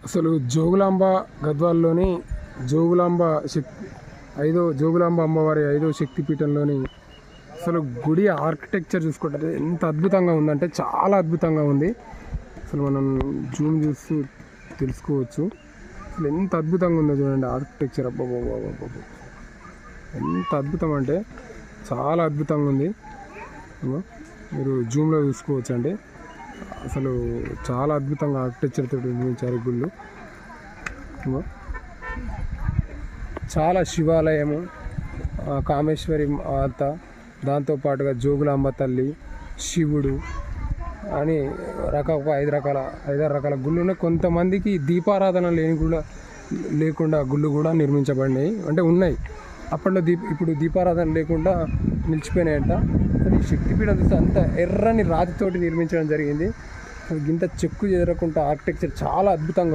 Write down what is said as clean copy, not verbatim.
అసలు జోగులాంబ గద్వాల్లోని జోగులాంబ జోగులాంబ అమ్మవారి 5వ శక్తిపీఠంలోని అసలు గుడి ఆర్కిటెక్చర్ చూసుకుంటే ఎంత అద్భుతంగా ఉందంటే చాలా అద్భుతంగా ఉంది. అసలు మనం జూమ్ చూస్తూ తెలుసుకోవచ్చు అసలు ఎంత అద్భుతంగా ఉందో చూడండి ఆర్కిటెక్చర్. అబ్బాబాబాబాబా ఎంత అద్భుతం అంటే చాలా అద్భుతంగా ఉంది. మీరు జూమ్లో చూసుకోవచ్చు అండి. అసలు చాలా అద్భుతంగా ఆర్కిటెక్చర్ తోటి నిర్మించారు గుళ్ళు. చాలా శివాలయము, కామేశ్వరి మాత, దాంతోపాటుగా జోగులాంబ తల్లి, శివుడు అని ఐదారు రకాల గుళ్ళు ఉన్నాయి. కొంతమందికి దీపారాధన లేకుండా గుళ్ళు కూడా నిర్మించబడినాయి, అంటే ఉన్నాయి. అప్పట్లో ఇప్పుడు దీపారాధన లేకుండా నిలిచిపోయినాయంట. అసలు ఈ శక్తిపీఠం చూస్తే అంత ఎర్రని రాతితోటి నిర్మించడం జరిగింది. ఇంత చెక్కు చెదరకుండా ఆర్కిటెక్చర్ చాలా అద్భుతంగా ఉంది.